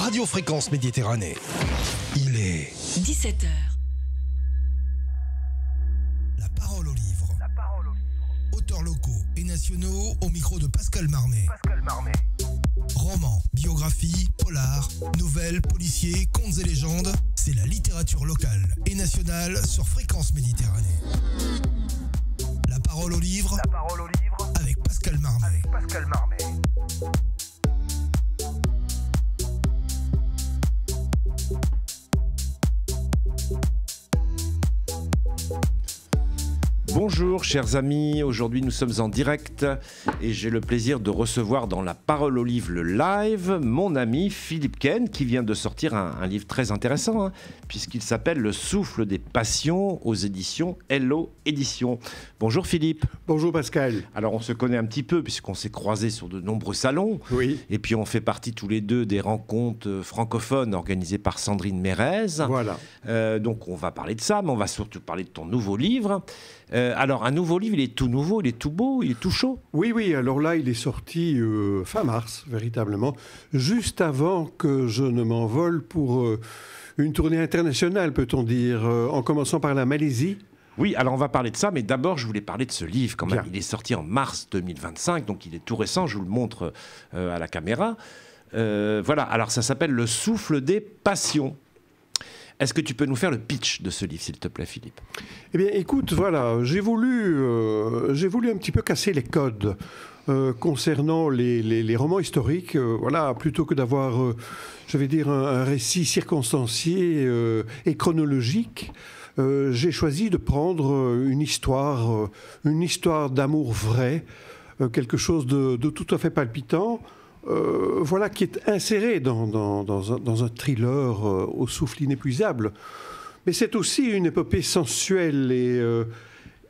Radio Fréquence Méditerranée. Il est 17h. La parole au livre. Auteurs locaux et nationaux au micro de Pascal Marmet. Romans, biographies, polars, nouvelles, policiers, contes et légendes, c'est la littérature locale et nationale sur Fréquence Méditerranée. La parole au livre, avec Pascal Marmet. Bonjour chers amis, aujourd'hui nous sommes en direct et j'ai le plaisir de recevoir dans La Parole au Livre le live mon ami Philippe Ken qui vient de sortir un livre très intéressant puisqu'il s'appelle Le souffle des passions aux éditions Hello Éditions. Bonjour Philippe. Bonjour Pascal. Alors on se connaît un petit peu puisqu'on s'est croisés sur de nombreux salons. Oui. Et puis on fait partie tous les deux des rencontres francophones organisées par Sandrine Mérez. Voilà. Donc on va parler de ça, mais on va surtout parler de ton nouveau livre. Alors, un nouveau livre, il est tout nouveau, il est tout beau, il est tout chaud. Oui, alors là, il est sorti fin mars, véritablement, juste avant que je ne m'envole pour une tournée internationale, peut-on dire, en commençant par la Malaisie. Oui, alors on va parler de ça, mais d'abord, je voulais parler de ce livre quand même. Bien. Il est sorti en mars 2025, donc il est tout récent, je vous le montre à la caméra. Voilà, alors ça s'appelle Le souffle des passions. Est-ce que tu peux nous faire le pitch de ce livre, s'il te plaît, Philippe ? Eh bien, écoute, voilà, j'ai voulu un petit peu casser les codes concernant les romans historiques. Voilà, plutôt que d'avoir, je vais dire, un récit circonstancié et chronologique, j'ai choisi de prendre une histoire d'amour vrai, quelque chose de tout à fait palpitant. Voilà, qui est inséré dans un thriller au souffle inépuisable. Mais c'est aussi une épopée sensuelle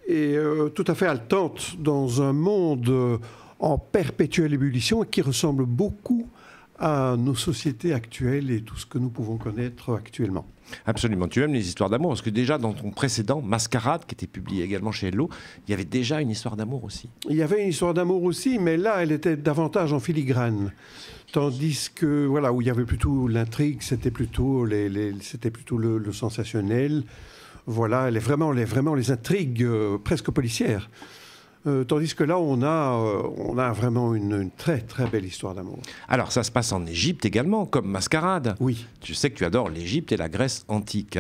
et tout à fait haletante dans un monde en perpétuelle ébullition et qui ressemble beaucoup à nos sociétés actuelles et tout ce que nous pouvons connaître actuellement. Absolument. Tu aimes les histoires d'amour parce que déjà dans ton précédent, Mascarade, qui était publié également chez Hello, il y avait déjà une histoire d'amour aussi. Il y avait une histoire d'amour aussi, mais là, elle était davantage en filigrane. Tandis que, voilà, où il y avait plutôt l'intrigue, c'était plutôt le sensationnel. Voilà, vraiment les intrigues presque policières. Tandis que là, on a vraiment une très, très belle histoire d'amour. Alors, ça se passe en Égypte également, comme Mascarade. Oui. Tu sais que tu adores l'Égypte et la Grèce antique.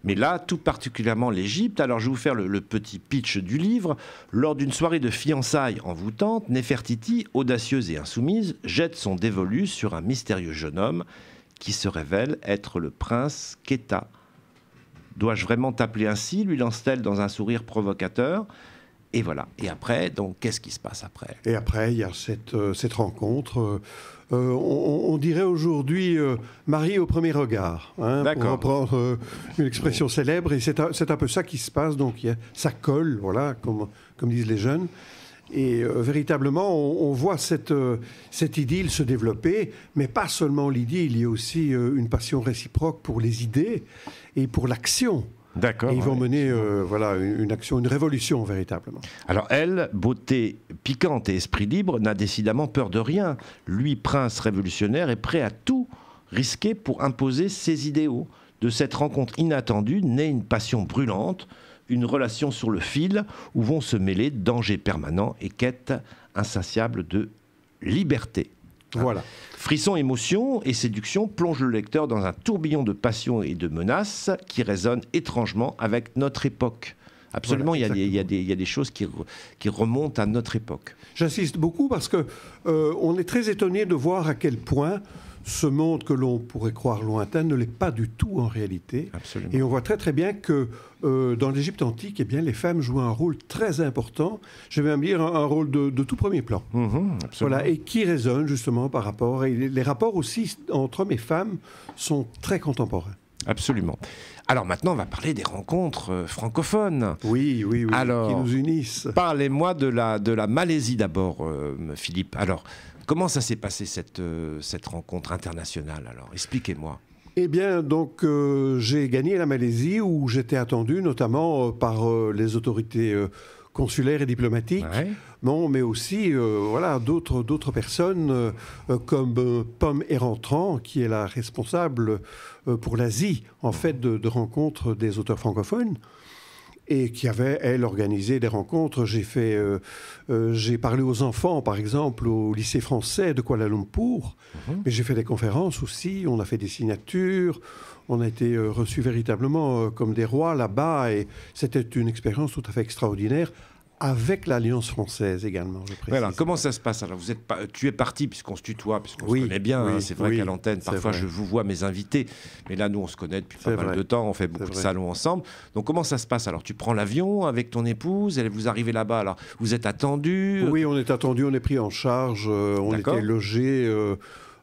Mais là, tout particulièrement l'Égypte. Alors, je vais vous faire le petit pitch du livre. Lors d'une soirée de fiançailles envoûtante, Néfertiti, audacieuse et insoumise, jette son dévolu sur un mystérieux jeune homme qui se révèle être le prince Kéta. Dois-je vraiment t'appeler ainsi lui lance-t-elle dans un sourire provocateur. Et voilà. Et après, donc, qu'est-ce qui se passe après ? Et après, il y a cette rencontre. On dirait aujourd'hui marié au premier regard. D'accord. Pour reprendre une expression célèbre. Et c'est un peu ça qui se passe. Donc, ça colle, voilà, comme disent les jeunes. Et véritablement, on voit cette idylle se développer. Mais pas seulement l'idylle. Il y a aussi une passion réciproque pour les idées et pour l'action. D'accord. Et ils vont mener une action, une révolution véritablement. Alors elle, beauté piquante et esprit libre, n'a décidément peur de rien. Lui, prince révolutionnaire, est prêt à tout risquer pour imposer ses idéaux. De cette rencontre inattendue naît une passion brûlante, une relation sur le fil où vont se mêler danger permanent et quête insatiable de liberté. Voilà. Frisson, émotion et séduction plongent le lecteur dans un tourbillon de passion et de menaces qui résonnent étrangement avec notre époque. Absolument, Voilà, il y a des choses qui remontent à notre époque. J'insiste beaucoup parce que on est très étonné de voir à quel point ce monde que l'on pourrait croire lointain ne l'est pas du tout en réalité. Absolument. Et on voit très très bien que dans l'Égypte antique, eh bien, les femmes jouent un rôle très important, je vais même dire un rôle de tout premier plan. Absolument. Voilà, et qui résonne justement par rapport... Et les rapports aussi entre hommes et femmes sont très contemporains. Absolument. Alors maintenant, on va parler des rencontres francophones. Oui, Alors, qui nous unissent. Parlez-moi de la Malaisie d'abord, Philippe. Alors, comment ça s'est passé cette rencontre internationale? Alors, expliquez-moi. Eh bien, donc, j'ai gagné la Malaisie où j'étais attendu, notamment par les autorités consulaires et diplomatiques. Ouais. Bon, mais aussi voilà, d'autres personnes comme Pomme Érantrand, qui est la responsable pour l'Asie, en fait, de rencontres des auteurs francophones, et qui avait, elle, organisé des rencontres. J'ai parlé aux enfants, par exemple, au lycée français de Kuala Lumpur, mais j'ai fait des conférences aussi, on a fait des signatures, on a été reçus véritablement comme des rois là-bas, et c'était une expérience tout à fait extraordinaire, avec l'Alliance française également, je précise. Alors, comment ça se passe? Alors, tu es parti, puisqu'on se tutoie, puisqu'on se connaît bien. Oui, hein, c'est vrai qu'à l'antenne, parfois, je vous vois mes invités. Mais là, nous, on se connaît depuis pas mal de temps. On fait beaucoup de salons ensemble. Donc, comment ça se passe? Alors, tu prends l'avion avec ton épouse, vous arrivez là-bas. Alors, vous êtes attendu? Oui, on est attendu, on est pris en charge. On était logés,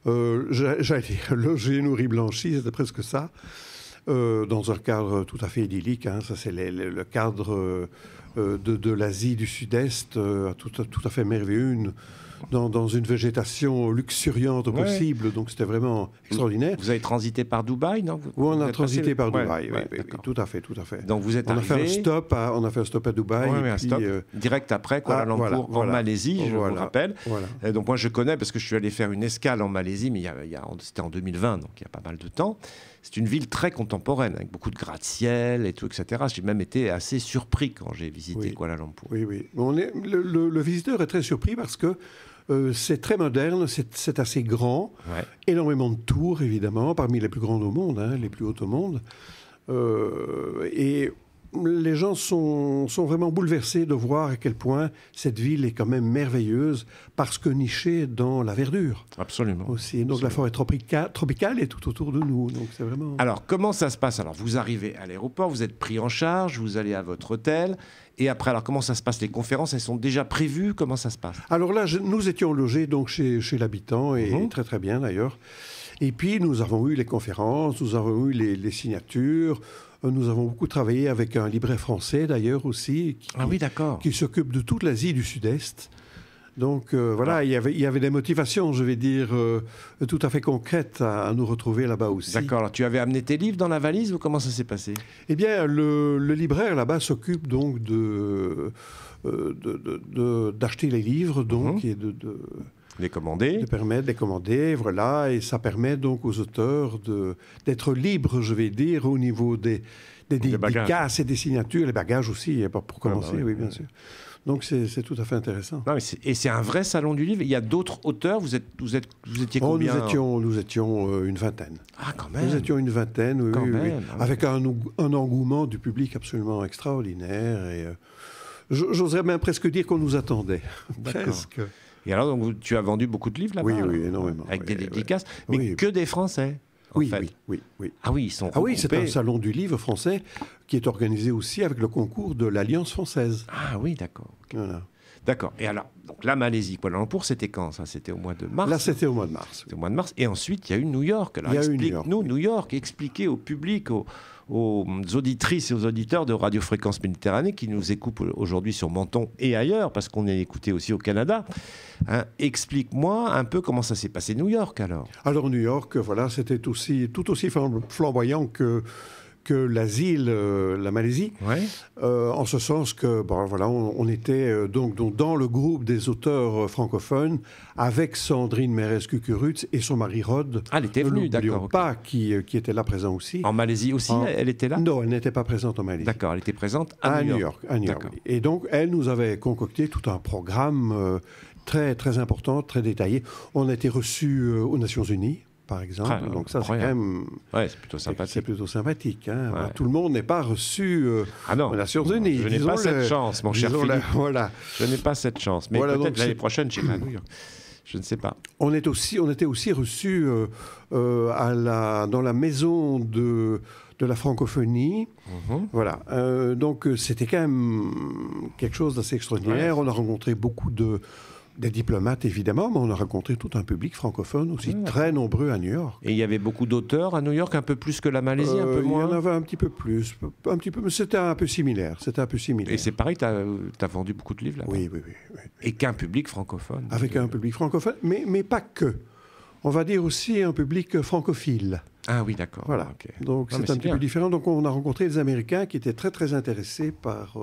j'allais dire logés, nourris, blanchis, c'était presque ça. Dans un cadre tout à fait idyllique. Hein. Ça, c'est le cadre de l'Asie du Sud-Est, tout à fait merveilleux, dans une végétation luxuriante possible. Donc, c'était vraiment extraordinaire. Vous avez transité par Dubaï, non? On a transité par Dubaï, oui, tout à fait. Donc, vous êtes arrivé... On a fait un stop à Dubaï. Direct après, Kuala Lumpur, en Malaisie, je vous rappelle. Voilà. Donc, moi, je connais parce que je suis allé faire une escale en Malaisie, mais c'était en 2020, donc il y a pas mal de temps. C'est une ville très contemporaine, avec beaucoup de gratte-ciel et tout, etc. J'ai même été assez surpris quand j'ai visité Kuala Lumpur. Oui. Le visiteur est très surpris parce que c'est très moderne, c'est assez grand, énormément de tours, évidemment, parmi les plus grandes au monde, hein, les plus hautes au monde. Et les gens sont vraiment bouleversés de voir à quel point cette ville est quand même merveilleuse, parce que nichée dans la verdure. Absolument. Aussi. Donc la forêt tropicale est tout autour de nous. Donc c'est vraiment... Alors, comment ça se passe? Alors, vous arrivez à l'aéroport, vous êtes pris en charge, vous allez à votre hôtel. Et après, alors, comment ça se passe? Les conférences, elles sont déjà prévues? Comment ça se passe? Alors là, nous étions logés donc, chez l'habitant, et très très bien d'ailleurs. Et puis, nous avons eu les conférences, nous avons eu les signatures. Nous avons beaucoup travaillé avec un libraire français, d'ailleurs, aussi, qui s'occupe de toute l'Asie du Sud-Est. Donc, voilà, il y avait des motivations, je vais dire, tout à fait concrètes à nous retrouver là-bas aussi. D'accord. Alors, tu avais amené tes livres dans la valise ou comment ça s'est passé? Eh bien, le libraire là-bas s'occupe donc d'acheter les livres, donc, et les commander. De permettre de les commander, voilà, et ça permet donc aux auteurs d'être libres, je vais dire, au niveau des dédicaces et des signatures, les bagages aussi, pour commencer, oui, bien sûr. Donc c'est tout à fait intéressant. Non, et c'est un vrai salon du livre. Il y a d'autres auteurs. Vous étiez combien? Nous étions une vingtaine. Ah, quand même. Nous étions une vingtaine, oui, oui. Avec un engouement du public absolument extraordinaire. Et j'oserais même presque dire qu'on nous attendait. Presque. Et alors, donc, tu as vendu beaucoup de livres là-bas? Oui, énormément. Avec des dédicaces, mais que des Français. Oui. Ah oui, ils sont regroupés. Ah oui, c'est un salon du livre français qui est organisé aussi avec le concours de l'Alliance française. Ah oui, d'accord. Okay. Voilà. D'accord. Et alors, donc la Malaisie, Kuala Lumpur, c'était quand ça? C'était au mois de mars? Là, c'était au mois de mars. C'était au mois de mars. Et ensuite, il y a eu New York. Alors, explique-nous New York. Expliquez au public, aux auditrices et aux auditeurs de Radio Fréquence Méditerranée qui nous écoutent aujourd'hui sur Menton et ailleurs, parce qu'on est écouté aussi au Canada. Hein, explique-moi un peu comment ça s'est passé New York, alors. Alors, New York, voilà, c'était tout aussi flamboyant que l'asile, la Malaisie, en ce sens que voilà, on était donc dans le groupe des auteurs francophones avec Sandrine Mérès-Cucurutz et son mari Rod. Ah, elle était venue, d'accord. Pas qui était là présent aussi. En Malaisie aussi, elle était là? Non, elle n'était pas présente en Malaisie. D'accord, elle était présente à New York. À New York. Et donc, elle nous avait concocté tout un programme très, très important, très détaillé. On a été reçus aux Nations Unies, par exemple. Donc ça, c'est quand même... Ouais, c'est plutôt sympathique. C'est plutôt sympathique. Hein. Ouais. Tout le monde n'est pas reçu aux Nations Unies. Je n'ai pas cette chance, mon cher Philippe. Voilà. Je n'ai pas cette chance. Mais peut-être l'année prochaine, je serai à New York. Je ne sais pas. On était aussi reçus dans la maison de la francophonie. Voilà. Donc, c'était quand même quelque chose d'assez extraordinaire. On a rencontré beaucoup des diplomates, évidemment, mais on a rencontré tout un public francophone aussi, très nombreux à New York. Et il y avait beaucoup d'auteurs à New York, un peu plus que la Malaisie, un peu moins? Il y en avait un petit peu plus, mais c'était un peu similaire. Et c'est pareil, tu as vendu beaucoup de livres là-bas? Oui. Et qu'un public francophone? Avec un public francophone, mais pas que. On va dire aussi un public francophile. Ah oui, d'accord. Voilà. Okay. Donc c'est un petit peu différent. Donc on a rencontré des Américains qui étaient très, très intéressés par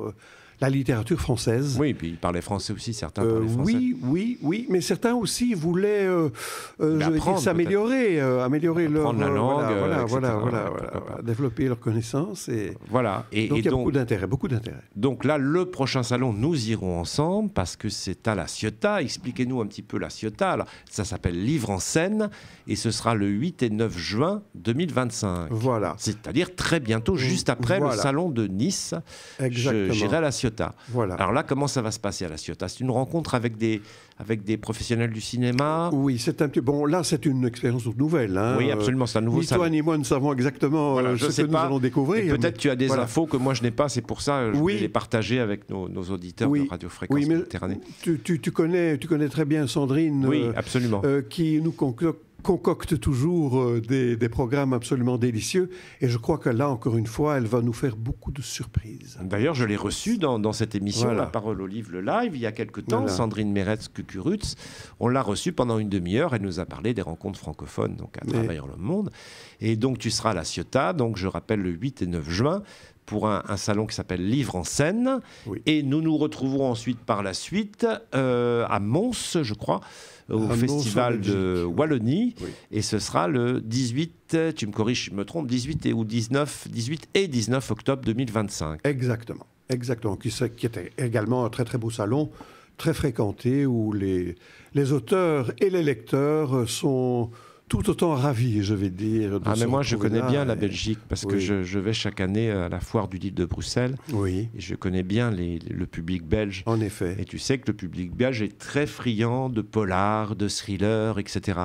la littérature française. Oui, puis ils parlaient français aussi, certains parlaient français. Oui, mais certains aussi voulaient s'améliorer, améliorer leur la langue, développer leurs connaissances. Voilà. Donc il y a beaucoup d'intérêt. Donc là, le prochain salon, nous irons ensemble parce que c'est à la Ciotat. Expliquez-nous un petit peu la Ciotat. Alors, ça s'appelle Livre en scène et ce sera le 8 et 9 juin 2025. Voilà. C'est-à-dire très bientôt, juste après le salon de Nice. J'irai à la Ciotat. Voilà. Alors là, comment ça va se passer à la Ciotat? C'est une rencontre avec des professionnels du cinéma? Oui, c'est un petit... Bon, là, c'est une expérience toute nouvelle. Hein. Oui, absolument, c'est un nouveau salon. Ni toi ni moi ne savons exactement ce que nous allons découvrir. Peut-être tu as des infos que moi je n'ai pas, c'est pour ça que je voulais les partager avec nos auditeurs de Radio Fréquence Méditerranée. Tu connais très bien Sandrine, absolument. Qui nous concocte toujours des programmes absolument délicieux. Et je crois que là, encore une fois, elle va nous faire beaucoup de surprises. D'ailleurs, je l'ai reçue dans cette émission, La Parole au Livre, le live, il y a quelque temps, Sandrine Meretz-Kukurutz. On l'a reçue pendant une demi-heure. Elle nous a parlé des rencontres francophones donc à travers le monde. Et donc, tu seras à la Ciotat, donc je rappelle le 8 et 9 juin, pour un salon qui s'appelle Livre en scène. Oui. Et nous nous retrouverons ensuite par la suite à Mons, je crois, au festival de Wallonie. Oui. Et ce sera le 18, tu me corriges si je me trompe, 18 et 19 octobre 2025. Exactement. Qui était également un très très beau salon, très fréquenté, où les auteurs et les lecteurs sont tout autant ravis, je vais dire. Mais moi, je connais bien la Belgique parce que je vais chaque année à la foire du livre de Bruxelles. Oui. Et je connais bien le public belge. En effet. Et tu sais que le public belge est très friand de polars, de thrillers, etc.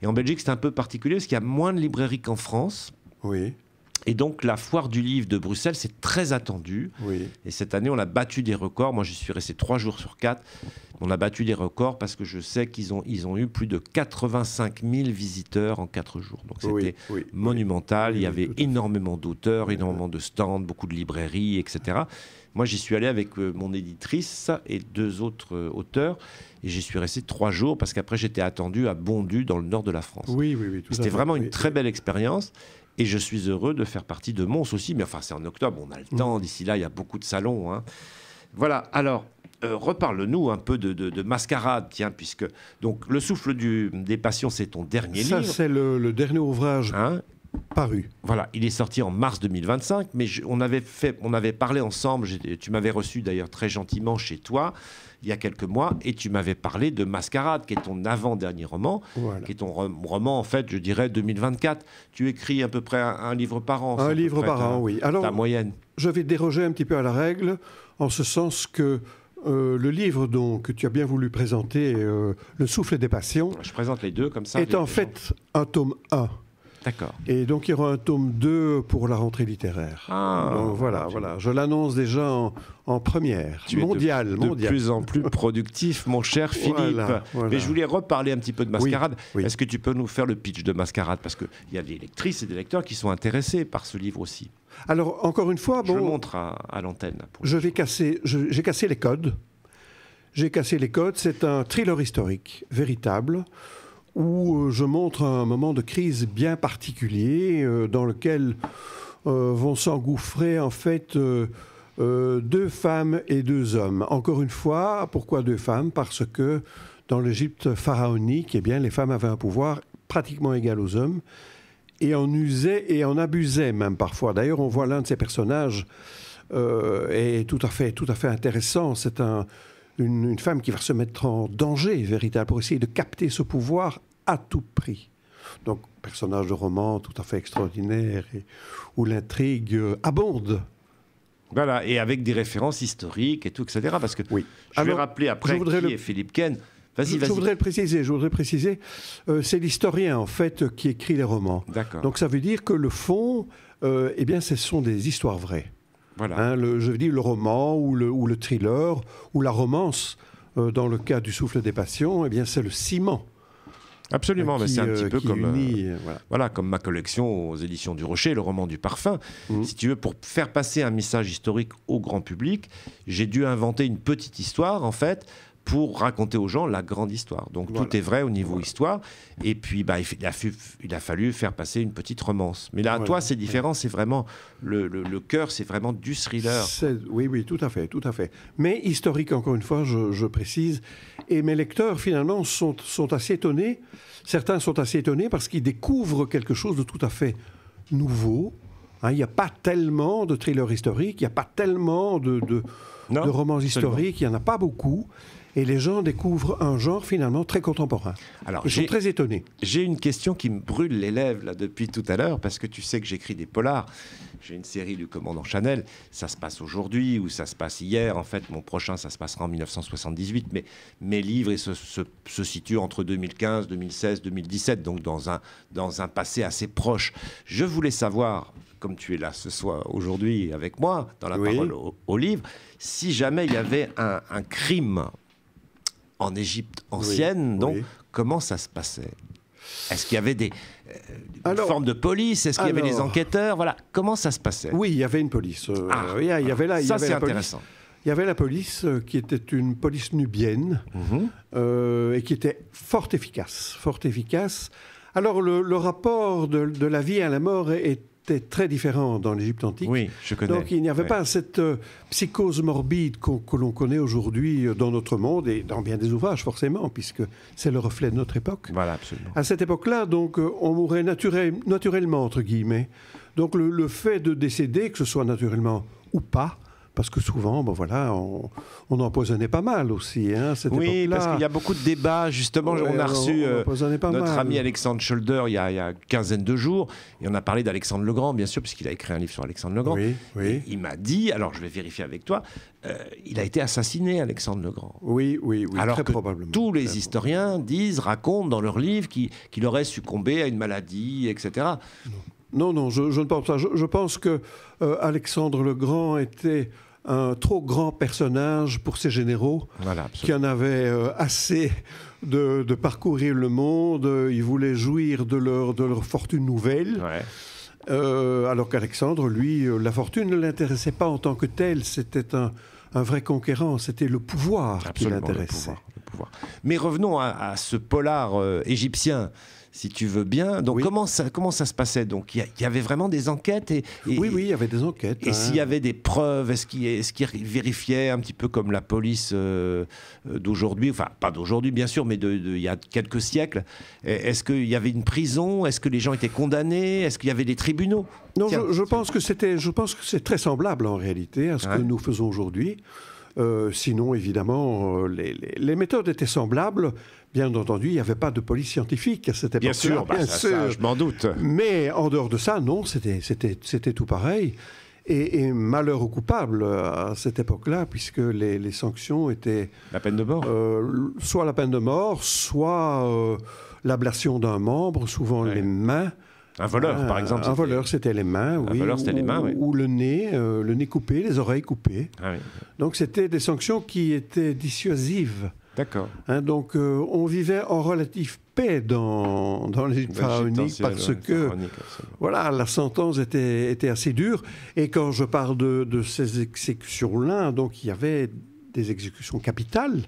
Et en Belgique, c'est un peu particulier parce qu'il y a moins de librairies qu'en France. Oui. Et donc, la foire du livre de Bruxelles, c'est très attendu. Oui. Et cette année, on a battu des records. Moi, j'y suis resté 3 jours sur 4. On a battu des records parce que je sais qu'ils ont eu plus de 85 000 visiteurs en 4 jours. Donc, c'était monumental. Il y avait énormément d'auteurs, énormément de stands, beaucoup de librairies, etc. Moi, j'y suis allé avec mon éditrice et 2 autres auteurs. Et j'y suis resté 3 jours parce qu'après, j'étais attendu à Bondu, dans le nord de la France. Oui. C'était vraiment une très belle expérience. Et je suis heureux de faire partie de Mons aussi. Mais enfin, c'est en octobre, on a le temps. D'ici là, il y a beaucoup de salons. Hein. Voilà, alors, reparle-nous un peu de Mascarade, tiens, puisque... Donc, Le souffle des passions, c'est ton dernier livre. Ça, c'est le dernier ouvrage paru. Voilà, il est sorti en mars 2025, mais on avait parlé ensemble, tu m'avais reçu d'ailleurs très gentiment chez toi, il y a quelques mois, et tu m'avais parlé de Mascarade, qui est ton avant-dernier roman, qui est ton roman, en fait, je dirais, 2024. Tu écris à peu près un livre par an. Un livre par an, oui. Alors, ta moyenne. Je vais déroger un petit peu à la règle, en ce sens que le livre que tu as bien voulu présenter, Le souffle des passions... Je présente les deux, comme ça. Est en fait un tome 1. D'accord. Et donc, il y aura un tome 2 pour la rentrée littéraire. Donc, voilà. Je l'annonce déjà en première. Mondiale. De plus en plus productif, mon cher Philippe. Voilà. Mais je voulais reparler un petit peu de Mascarade. Oui. Est-ce que tu peux nous faire le pitch de Mascarade? Parce qu'il y a des lectrices et des lecteurs qui sont intéressés par ce livre aussi. Alors, encore une fois... Je le montre à l'antenne. J'ai cassé les codes. C'est un thriller historique, véritable, où je montre un moment de crise bien particulier dans lequel vont s'engouffrer en fait 2 femmes et 2 hommes. Encore une fois, pourquoi 2 femmes? Parce que dans l'Égypte pharaonique, les femmes avaient un pouvoir pratiquement égal aux hommes et en usaient et en abusaient même parfois. D'ailleurs, on voit l'un de ces personnages est tout à fait intéressant. C'est une femme qui va se mettre en danger véritable pour essayer de capter ce pouvoir à tout prix. Donc, personnage de roman tout à fait extraordinaire où l'intrigue abonde. Voilà, et avec des références historiques et tout, etc. Parce que je vais rappeler après qui est Philippe Ken. Vas-y. Je voudrais le préciser. C'est l'historien, en fait, qui écrit les romans. D'accord. Donc, ça veut dire que le fond, ce sont des histoires vraies. Voilà. Je veux dire le roman ou le thriller ou la romance, dans le cas du souffle des passions, c'est le ciment. Absolument, mais c'est un petit peu comme comme ma collection aux éditions du Rocher, le roman du parfum. Si tu veux, pour faire passer un message historique au grand public, j'ai dû inventer une petite histoire, en fait, pour raconter aux gens la grande histoire. Donc tout est vrai au niveau histoire. Et puis il a fallu faire passer une petite romance. Mais là, toi, c'est différent. C'est vraiment le cœur, c'est vraiment du thriller. Oui, tout à fait. Mais historique, encore une fois, je précise. Et mes lecteurs, finalement, sont assez étonnés. Certains sont assez étonnés parce qu'ils découvrent quelque chose de tout à fait nouveau. Il n'y a pas tellement de thrillers historiques, il n'y a pas tellement de romans historiques, il n'y en a pas beaucoup. Et les gens découvrent un genre finalement très contemporain. Alors, ils sont très étonnés. J'ai une question qui me brûle les lèvres là, depuis tout à l'heure, parce que tu sais que j'écris des polars. J'ai une série du commandant Chanel. Ça se passe aujourd'hui ou ça se passe hier. En fait, mon prochain, ça se passera en 1978. Mais mes livres se situent entre 2015, 2016, 2017, donc dans un passé assez proche. Je voulais savoir, comme tu es là ce soir, aujourd'hui, avec moi, dans la parole au livre, si jamais il y avait un crime en Égypte ancienne, comment ça se passait? Est-ce qu'il y avait des formes de police? Est-ce qu'il y avait des enquêteurs? Voilà, comment ça se passait? Oui, il y avait une police. C'est intéressant. Il y avait la police qui était une police nubienne et qui était fort efficace. Alors, le rapport de la vie à la mort était très différent dans l'Égypte antique. Oui, je connais. Donc, il n'y avait pas cette psychose morbide que l'on connaît aujourd'hui dans notre monde et dans bien des ouvrages, forcément, puisque c'est le reflet de notre époque. Voilà, absolument. À cette époque-là, donc, on mourait naturellement, entre guillemets. Donc, le fait de décéder, que ce soit naturellement ou pas, parce que souvent, on empoisonnait pas mal aussi. Cette époque-là. Parce qu'il y a beaucoup de débats. Justement, on a reçu notre ami Alexandre Scholder il y a une quinzaine de jours. Et on a parlé d'Alexandre le Grand, bien sûr, puisqu'il a écrit un livre sur Alexandre le Grand. Oui. Et il m'a dit, alors je vais vérifier avec toi, il a été assassiné, Alexandre le Grand. Oui, alors très que probablement. Tous les historiens racontent dans leurs livres qu'il aurait succombé à une maladie, etc. Non, je ne pense pas. Je pense que Alexandre le Grand était un trop grand personnage pour ses généraux, qui en avaient assez de parcourir le monde. Ils voulaient jouir de leur fortune nouvelle. Alors qu'Alexandre, lui, la fortune ne l'intéressait pas en tant que telle. C'était un vrai conquérant. C'était le pouvoir qui l'intéressait. Le pouvoir. Mais revenons à ce polar égyptien, si tu veux bien. Donc, comment ça se passait? Donc, il y avait vraiment des enquêtes Oui, il y avait des enquêtes. Et s'il y avait des preuves, est-ce qu'ils vérifiaient un petit peu comme la police d'aujourd'hui? Enfin, pas d'aujourd'hui, bien sûr, mais il y a quelques siècles. Est-ce qu'il y avait une prison? Est-ce que les gens étaient condamnés? Est-ce qu'il y avait des tribunaux? Non, je pense que c'est très semblable, en réalité, à ce que nous faisons aujourd'hui. Sinon, évidemment, les méthodes étaient semblables. Bien entendu, il n'y avait pas de police scientifique à cette époque-là. Bien sûr, ça, je m'en doute. Mais en dehors de ça, non, c'était tout pareil. Et malheur aux coupables à cette époque-là, puisque les sanctions étaient... La peine de mort soit la peine de mort, soit l'ablation d'un membre, souvent les mains. Un voleur, par exemple. Un voleur, c'était les mains, oui. Un voleur, c'était les mains, oui. Ou le nez coupé, les oreilles coupées. Donc, c'était des sanctions qui étaient dissuasives. D'accord. Donc, on vivait en relative paix dans l'Égypte pharaonique parce que la sentence était assez dure. Et quand je parle de ces exécutions-là, donc, il y avait des exécutions capitales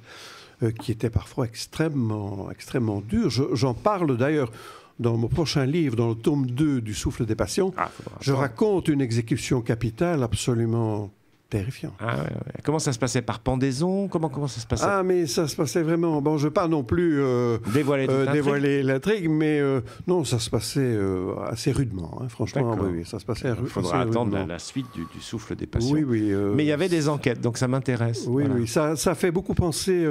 qui étaient parfois extrêmement dures. J'en parle d'ailleurs dans mon prochain livre, dans le tome 2 du Souffle des Passions. Je raconte une exécution capitale absolument terrifiante. Comment ça se passait? Par pendaison? Comment ça se passait? Mais ça se passait vraiment... Bon, je ne veux pas non plus dévoiler l'intrigue, mais non, ça se passait assez rudement. Franchement, oui, ça se passait assez rudement. Il faudra attendre la suite du Souffle des Passions. Oui. Mais il y avait des enquêtes, donc ça m'intéresse. Oui, ça fait beaucoup penser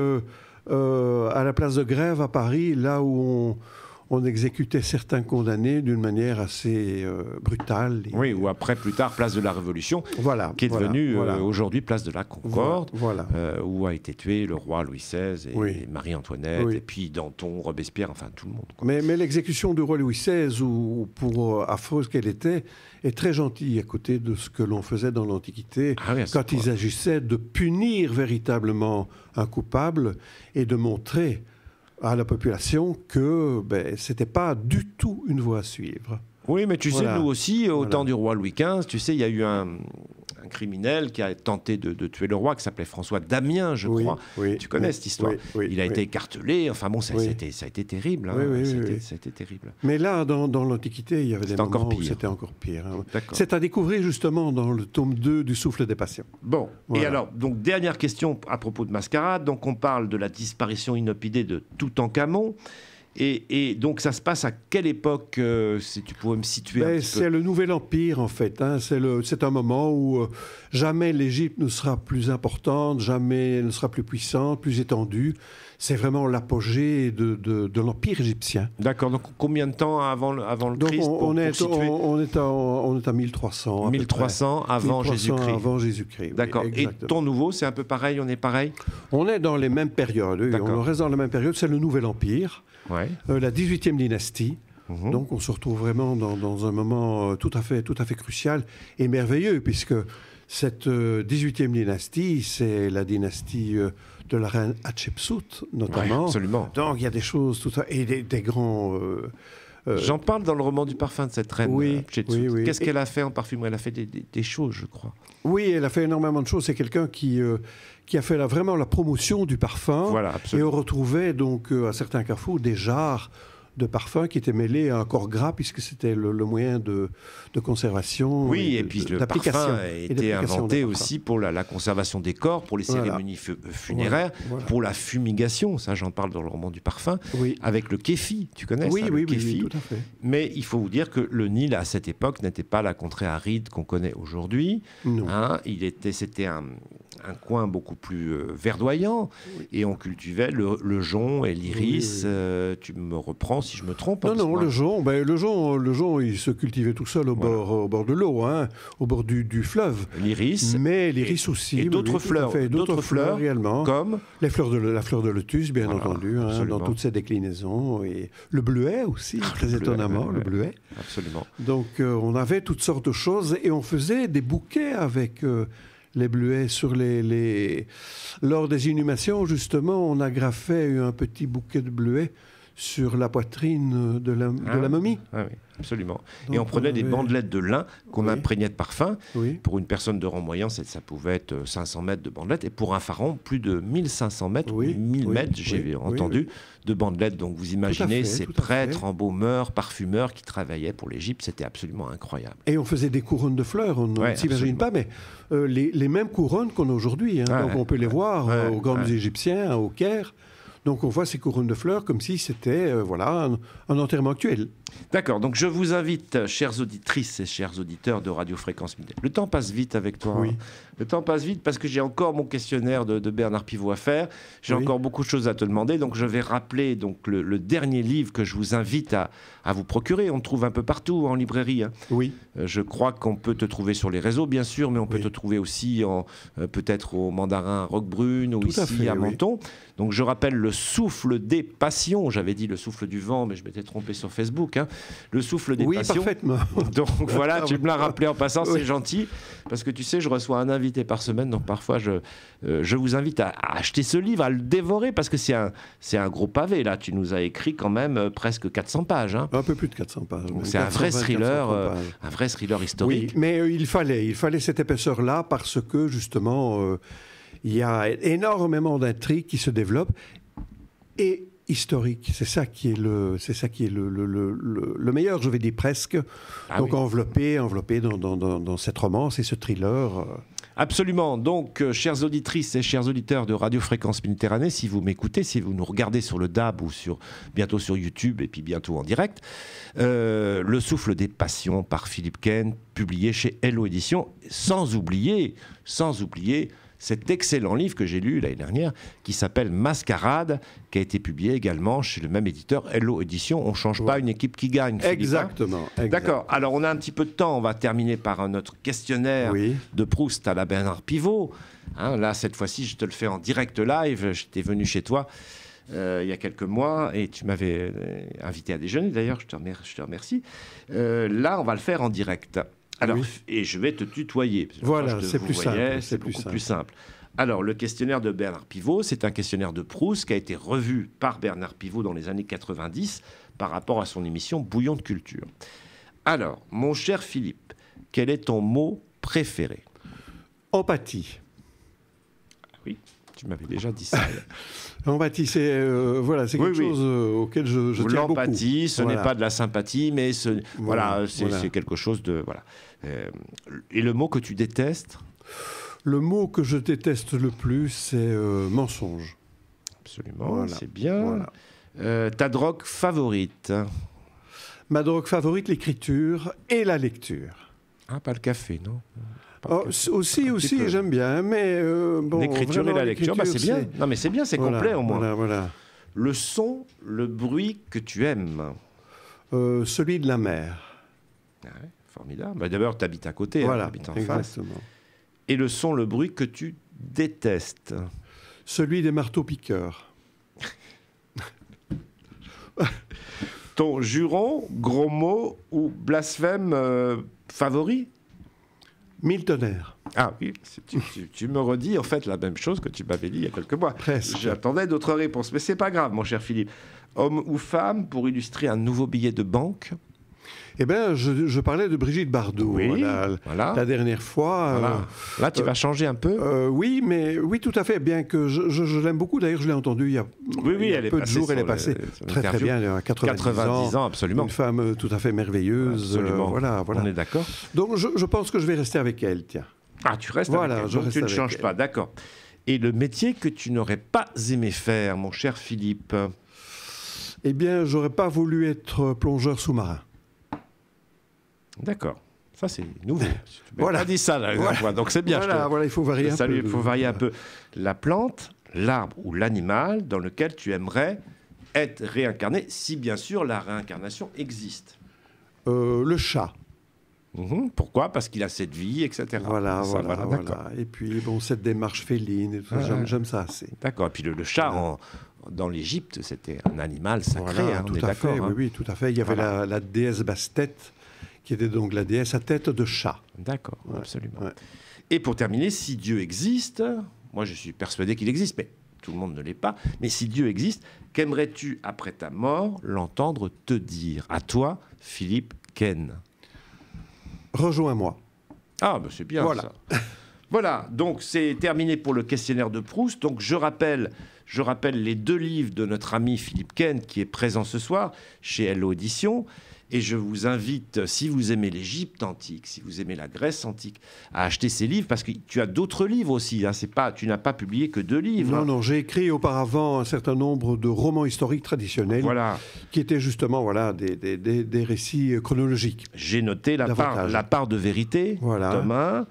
à la place de Grève à Paris, là où on exécutait certains condamnés d'une manière assez brutale. Ou après, plus tard, place de la Révolution, qui est devenue aujourd'hui place de la Concorde, où a été tué le roi Louis XVI et Marie-Antoinette, et puis Danton, Robespierre, enfin tout le monde. Mais l'exécution du roi Louis XVI, pour affreuse qu'elle était, est très gentille à côté de ce que l'on faisait dans l'Antiquité, quand il s'agissait de punir véritablement un coupable et de montrer à la population que ce n'était pas du tout une voie à suivre. Oui, mais tu sais, nous aussi, au temps du roi Louis XV, tu sais, il y a eu un criminel qui a tenté de tuer le roi, qui s'appelait François d'Amiens, je crois. Tu connais cette histoire. Il a été écartelé. Enfin bon, ça a été terrible. Hein. Ça a été terrible. Mais là, dans l'Antiquité, il y avait des moments où c'était encore pire. Hein. C'est à découvrir justement dans le tome 2 du Souffle des Passions. Bon, et alors, donc dernière question à propos de Mascarade. Donc on parle de la disparition inopinée de Toutankhamon. Et donc, ça se passe à quelle époque, si tu pouvais me situer un petit peu? C'est le Nouvel Empire, en fait. Hein. C'est un moment où jamais l'Égypte ne sera plus importante, jamais elle ne sera plus puissante, plus étendue. C'est vraiment l'apogée de l'Empire égyptien. D'accord. Donc, combien de temps avant le Christ on est à 1300. 1300 avant Jésus-Christ. Avant Jésus-Christ. D'accord. Et ton nouveau, c'est un peu pareil? On est pareil? On est dans les mêmes périodes. On reste dans la même période. C'est le Nouvel Empire. La 18e dynastie. Donc on se retrouve vraiment dans un moment tout à fait crucial et merveilleux, puisque cette 18e dynastie, c'est la dynastie de la reine Hatshepsut, notamment. Absolument. Donc il y a des choses, et des grands... J'en parle dans le roman du parfum de cette reine. Qu'est-ce qu'elle a fait en parfumerie? Elle a fait des choses, je crois. Oui, elle a fait énormément de choses. C'est quelqu'un qui a fait vraiment la promotion du parfum. Voilà, absolument. Et on retrouvait donc à certains carrefours des jarres de parfum qui étaient mêlés à un corps gras, puisque c'était le moyen de conservation. Oui, et puis le parfum a été inventé aussi pour la conservation des corps, pour les cérémonies funéraires, pour la fumigation. Ça, j'en parle dans le roman du parfum, avec le kéfi. Tu connais ça, le kéfi. Oui, tout à fait. Mais il faut vous dire que le Nil, à cette époque, n'était pas la contrée aride qu'on connaît aujourd'hui. Hein, c'était un coin beaucoup plus verdoyant, et on cultivait le jonc et l'iris. Tu me reprends si je me trompe. Non, le jonc, il se cultivait tout seul au bord de l'eau, hein, au bord du fleuve. L'iris. Mais l'iris aussi. Et d'autres fleurs. D'autres fleurs également. Comme la fleur de lotus, bien entendu, hein, dans toutes ses déclinaisons. Et le bleuet aussi, très étonnamment, le bleuet. Absolument. Donc, on avait toutes sortes de choses et on faisait des bouquets avec... les bleuets lors des inhumations, justement, on agrafait un petit bouquet de bleuets sur la poitrine de la momie. Oui, absolument. Donc, et on prenait des bandelettes de lin qu'on imprégnait de parfum. Pour une personne de rang moyen, ça pouvait être 500 mètres de bandelettes. Et pour un pharaon, plus de 1500 mètres, 1000 mètres, j'ai entendu, de bandelettes. Donc vous imaginez ces prêtres, embaumeurs, parfumeurs qui travaillaient pour l'Égypte. C'était absolument incroyable. Et on faisait des couronnes de fleurs, on ne s'imagine pas, mais les mêmes couronnes qu'on a aujourd'hui. Hein. Donc on peut les voir aux grands musées égyptiens, au Caire. Donc on voit ces couronnes de fleurs comme si c'était un enterrement actuel. D'accord, donc je vous invite, chères auditrices et chers auditeurs de Radio Fréquence Midi. Le temps passe vite avec toi. Oui. Hein. Le temps passe vite parce que j'ai encore mon questionnaire de Bernard Pivot à faire. J'ai encore beaucoup de choses à te demander. Donc je vais rappeler donc, le dernier livre que je vous invite à vous procurer. On le trouve un peu partout en librairie. Hein. Oui. Je crois qu'on peut te trouver sur les réseaux, bien sûr, mais on peut te trouver aussi peut-être au Mandarin Roquebrune ou ici à Menton. Donc je rappelle le souffle des passions. J'avais dit le souffle du vent, mais je m'étais trompé sur Facebook. Hein. Le souffle des passions. Oui, parfaitement. Donc voilà, tu me l'as rappelé en passant, c'est gentil. Parce que tu sais, je reçois un invité par semaine, donc parfois je vous invite à acheter ce livre, à le dévorer, parce que c'est un gros pavé. Là, tu nous as écrit quand même presque 400 pages. Hein. Un peu plus de 400 pages. C'est un vrai thriller historique. Oui, mais il fallait cette épaisseur-là parce que justement, il y a énormément d'intrigues qui se développent et historique. C'est ça qui est le meilleur, je vais dire presque. Donc enveloppé dans cette romance et ce thriller. Absolument. Donc, chères auditrices et chers auditeurs de Radio Fréquence Méditerranée, si vous m'écoutez, si vous nous regardez sur le DAB ou bientôt sur YouTube et puis bientôt en direct, Le souffle des passions par Philippe Ken, publié chez Hello Éditions, sans oublier cet excellent livre que j'ai lu l'année dernière, qui s'appelle Mascarade, qui a été publié également chez le même éditeur, Hello Éditions. On ne change pas une équipe qui gagne. Exactement. D'accord. Alors, on a un petit peu de temps. On va terminer par notre questionnaire de Proust à la Bernard Pivot. Hein, là, cette fois-ci, je te le fais en direct live. J'étais venu chez toi il y a quelques mois et tu m'avais invité à déjeuner. D'ailleurs, je te remercie. Là, on va le faire en direct. Alors, et je vais te tutoyer. Voilà, c'est plus simple. C'est beaucoup plus simple. Alors, le questionnaire de Bernard Pivot, c'est un questionnaire de Proust qui a été revu par Bernard Pivot dans les années 90 par rapport à son émission Bouillon de culture. Alors, mon cher Philippe, quel est ton mot préféré ? Empathie. Oui, tu m'avais déjà dit ça. Empathie, c'est voilà, c'est quelque chose auquel je tiens beaucoup. L'empathie, ce n'est pas de la sympathie, mais c'est quelque chose de... Voilà. Et le mot que tu détestes? Le mot que je déteste le plus, c'est mensonge. Absolument, c'est bien. Voilà. Ta drogue favorite? Ma drogue favorite, l'écriture et la lecture. Ah, pas le café, non? Aussi, j'aime bien, mais bon... L'écriture et la lecture, c'est bien. Non, mais c'est bien, c'est complet au moins. Voilà. Le son, le bruit que tu aimes? Celui de la mer. Ah ouais, formidable. Bah, d'abord, tu habites à côté, tu habites en face. Et le son, le bruit que tu détestes? Celui des marteaux-piqueurs. Ton juron, gros mot ou blasphème favori? Mille tonnerres. Ah oui, tu me redis en fait la même chose que tu m'avais dit il y a quelques mois. Presque. J'attendais d'autres réponses, mais c'est pas grave, mon cher Philippe. Homme ou femme pour illustrer un nouveau billet de banque? Eh bien, je parlais de Brigitte Bardot. Oui, la dernière fois. Voilà. Là, tu vas changer un peu? Oui, tout à fait. Bien que je l'aime beaucoup. D'ailleurs, je l'ai entendue il y a peu de jours. Elle est passée très bien, à 90 ans. Absolument. Une femme tout à fait merveilleuse. Absolument. Voilà. On est d'accord. Donc, je pense que je vais rester avec elle, tiens. Ah, tu restes avec elle. Donc, tu ne changes pas, d'accord. Et le métier que tu n'aurais pas aimé faire, mon cher Philippe? Eh bien, j'aurais pas voulu être plongeur sous-marin. D'accord. Ça, c'est nouveau. Tu m'as pas dit ça la dernière fois, donc c'est bien. Voilà, il faut varier un peu. Il faut varier un peu. La plante, l'arbre ou l'animal dans lequel tu aimerais être réincarné, si bien sûr la réincarnation existe. Le chat. Pourquoi? Parce qu'il a cette vie, etc. Voilà. Et puis, bon, cette démarche féline, et tout ça, j'aime ça assez. D'accord. Et puis le chat, dans l'Égypte, c'était un animal sacré. Tout à fait. Oui, tout à fait. Il y avait la déesse Bastet, qui était donc la déesse à tête de chat. D'accord, absolument. Ouais. Et pour terminer, si Dieu existe, moi je suis persuadé qu'il existe, mais tout le monde ne l'est pas, mais si Dieu existe, qu'aimerais-tu, après ta mort, l'entendre te dire? À toi, Philippe Ken. Rejoins-moi. Ah, c'est bien ça. Voilà, donc c'est terminé pour le questionnaire de Proust. Donc je rappelle les 2 livres de notre ami Philippe Ken, qui est présent ce soir chez Hello Éditions. Et je vous invite, si vous aimez l'Égypte antique, si vous aimez la Grèce antique, à acheter ces livres, parce que tu as d'autres livres aussi. Tu n'as pas publié que 2 livres. Non, j'ai écrit auparavant un certain nombre de romans historiques traditionnels, qui étaient justement des récits chronologiques. J'ai noté la part de vérité, tome 1,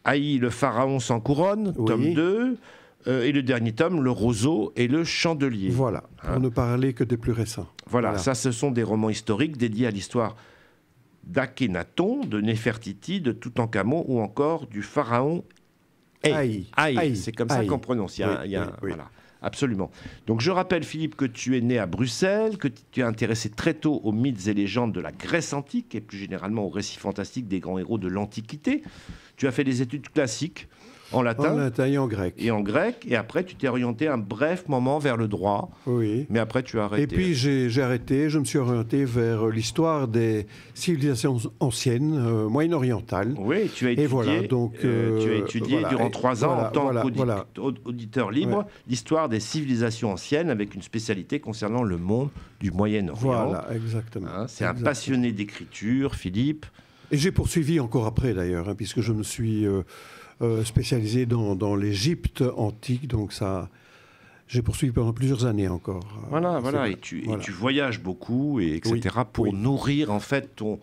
Haï, le pharaon sans couronne, tome 2, et le dernier tome, Le roseau et le chandelier. Voilà, pour ne parler que des plus récents. Voilà, ça, ce sont des romans historiques dédiés à l'histoire d'Akhénaton, de Néfertiti, de Toutankhamon ou encore du pharaon Haï. C'est comme ça qu'on prononce. Voilà, absolument. Donc je rappelle, Philippe, que tu es né à Bruxelles, que tu es intéressé très tôt aux mythes et légendes de la Grèce antique et plus généralement aux récits fantastiques des grands héros de l'Antiquité. Tu as fait des études classiques en latin. En latin et en grec. Et après, tu t'es orienté un bref moment vers le droit. Oui. Mais après, tu as arrêté. Et puis, j'ai arrêté. Je me suis orienté vers l'histoire des civilisations anciennes, moyen-orientales. Oui, tu as étudié, durant 3 ans en tant qu'auditeur libre l'histoire des civilisations anciennes avec une spécialité concernant le monde du Moyen-Orient. Voilà, exactement. C'est un passionné d'écriture, Philippe. Et j'ai poursuivi encore après, d'ailleurs, puisque je me suis... spécialisé dans l'Égypte antique, donc ça, j'ai poursuivi pendant plusieurs années encore. Voilà, et tu voyages beaucoup, etc., pour nourrir en fait ton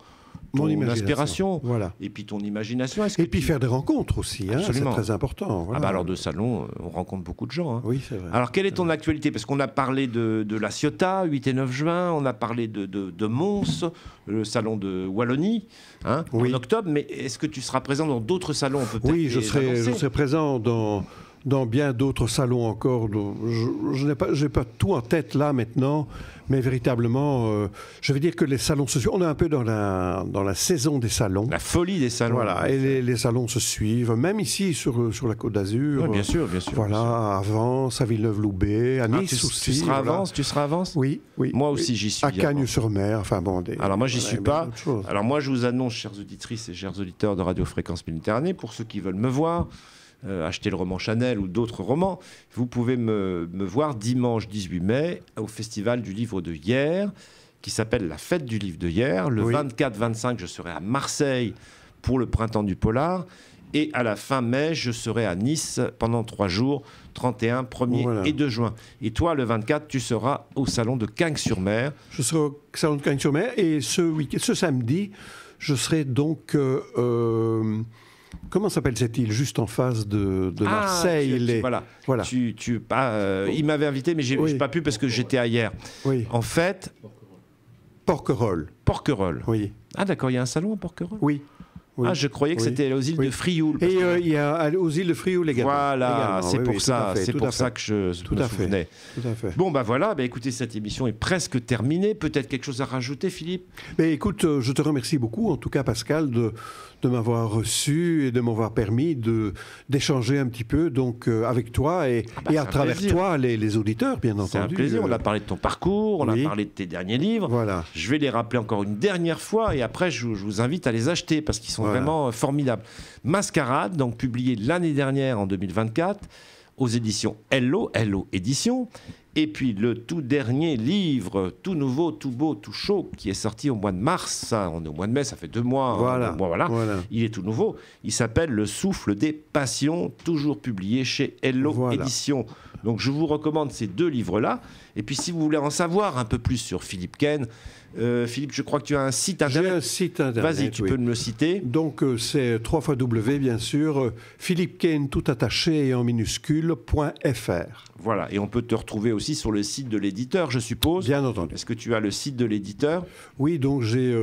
inspiration, et puis ton imagination. Et puis faire des rencontres aussi, c'est très important. Voilà. Alors de salon, on rencontre beaucoup de gens. Oui, c'est vrai. Alors quelle est ton actualité? Parce qu'on a parlé de la Ciotat, 8 et 9 juin, on a parlé de Mons, le salon de Wallonie, en octobre, mais est-ce que tu seras présent dans d'autres salons? Oui, je serai présent dans dans bien d'autres salons encore. Je n'ai pas tout en tête là maintenant, mais véritablement, je veux dire que les salons se suivent. On est un peu dans la saison des salons. La folie des salons. Voilà, et les salons se suivent, même ici sur la Côte d'Azur. Oui, bien sûr, bien sûr. Voilà, bien sûr. à Vence, à Villeneuve-Loubet, à Nice aussi. Tu seras à voilà. Vence, tu seras à Vence ? Oui, oui. Moi oui. aussi, j'y suis. À Cagnes-sur-Mer, enfin bon. Alors moi, j'y suis pas. Alors, Alors moi, je vous annonce, chères auditrices et chers auditeurs de Radio Fréquence Méditerranée, pour ceux qui veulent me voir, acheter le roman Chanel ou d'autres romans, vous pouvez me voir dimanche 18 mai au Festival du Livre de Hyères, qui s'appelle la Fête du Livre de Hyères. Le 24-25, je serai à Marseille pour le Printemps du Polar. Et à la fin mai, je serai à Nice pendant 3 jours, 31, 1er et 2 juin. Et toi, le 24, tu seras au salon de Cagnes-sur-Mer. Je serai au salon de Cagnes-sur-Mer et ce samedi, je serai donc... comment s'appelle cette île juste en face de Marseille Voilà. Voilà. Il m'avait invité, mais j'ai pas pu parce que j'étais à Hyères. Oui. En fait... Porquerolles. Porquerolles. Oui. Ah d'accord, il y a un salon à Porquerolles ? Oui. Oui. Ah, je croyais que c'était aux îles de Frioul. Et il y a aux îles de Frioul également. Voilà, c'est pour ça, c'est pour ça que je me souvenais. Tout à fait. Bon, bah voilà, écoutez, cette émission est presque terminée. Peut-être quelque chose à rajouter, Philippe ? Mais écoute, je te remercie beaucoup, en tout cas, Pascal, de m'avoir reçu et de m'avoir permis d'échanger un petit peu donc, avec toi et à travers toi, les auditeurs, bien entendu. C'est un plaisir. On a parlé de ton parcours, on a parlé de tes derniers livres. Voilà. Je vais les rappeler encore une dernière fois et après, je vous invite à les acheter parce qu'ils sont vraiment formidables. Mascarade, donc publié l'année dernière en 2024 aux éditions Hello Éditions. Et puis le tout dernier livre, tout nouveau, tout beau, tout chaud, qui est sorti au mois de mars. On est au mois de mai, ça fait 2 mois. Voilà. Il est tout nouveau. Il s'appelle Le souffle des passions, toujours publié chez Hello Éditions. Donc je vous recommande ces 2 livres-là. Et puis si vous voulez en savoir un peu plus sur Philippe Ken, Philippe, je crois que tu as un site internet. J'ai un site internet. Vas-y, tu peux me le citer. Donc c'est www, bien sûr, Philippe Ken tout attaché et en minuscule.fr. Voilà, et on peut te retrouver aussi sur le site de l'éditeur, je suppose. Bien entendu. Est-ce que tu as le site de l'éditeur ? Oui, donc j'ai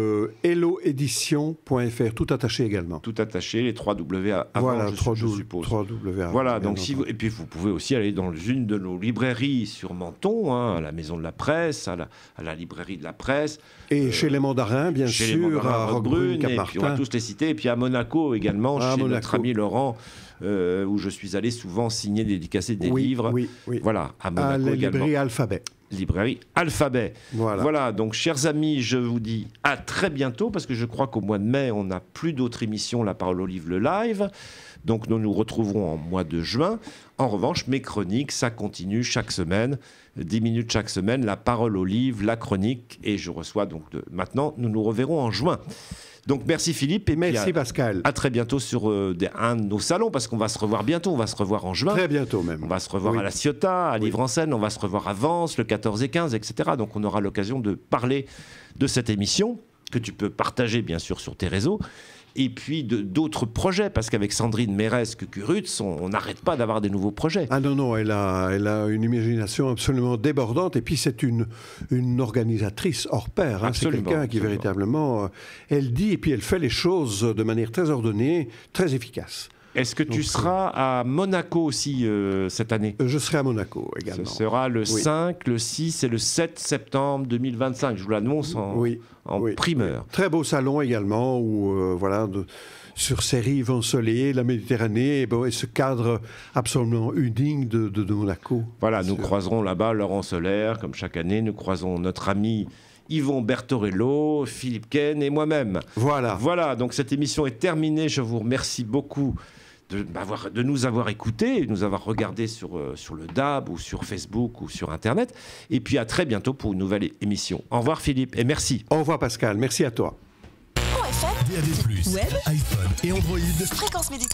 helloédition.fr, tout attaché également. Tout attaché, les 3 W avant, voilà, je suppose. 3 W avant, voilà, donc et puis vous pouvez aussi aller dans une de nos librairies sur Menton, à la Maison de la Presse, à la librairie de la Presse. Et chez les Mandarins, bien sûr, à Roquebrune, et puis on va tous les citer. Et puis à Monaco également, chez notre ami Laurent, où je suis allé souvent signer, dédicacer des livres. Oui. Voilà, à Monaco à la également. librairie Alphabet. Librairie Alphabet. Voilà, donc chers amis, je vous dis à très bientôt, parce que je crois qu'au mois de mai, on n'a plus d'autres émissions, La Parole au Livre, le live. Donc nous nous retrouverons en mois de juin. En revanche, mes chroniques, ça continue chaque semaine, 10 minutes chaque semaine, La Parole au Livre, la chronique, et je reçois donc maintenant, nous nous reverrons en juin. Donc merci Philippe. Et merci Pascal. À très bientôt sur un de nos salons, parce qu'on va se revoir bientôt, on va se revoir en juin. Très bientôt même. On va se revoir à la Ciotat, à Livre-en-Seine, on va se revoir à Vence, le 14 et 15, etc. Donc on aura l'occasion de parler de cette émission, que tu peux partager bien sûr sur tes réseaux. Et puis d'autres projets, parce qu'avec Sandrine Mérès-Cucurutz, on n'arrête pas d'avoir des nouveaux projets. Ah non, elle a une imagination absolument débordante, et puis c'est une organisatrice hors pair. C'est quelqu'un qui véritablement, elle dit et puis elle fait les choses de manière très ordonnée, très efficace. Est-ce que tu seras à Monaco aussi cette année ? Je serai à Monaco également. Ce sera le 5, le 6 et le 7 septembre 2025. Je vous l'annonce en primeur. Très beau salon également, où sur ces rives ensoleillées, la Méditerranée, et ce cadre absolument unique de Monaco. Voilà, nous croiserons là-bas Laurent Solaire, comme chaque année. Nous croisons notre ami Yvon Bertorello, Philippe Ken et moi-même. Voilà, donc cette émission est terminée. Je vous remercie beaucoup de nous avoir écoutés, de nous avoir regardés sur le DAB ou sur Facebook ou sur Internet. Et puis à très bientôt pour une nouvelle émission. Au revoir Philippe et merci. Au revoir Pascal, merci à toi. DAB+, Web, iPhone et Android. Fréquence Méditerranée.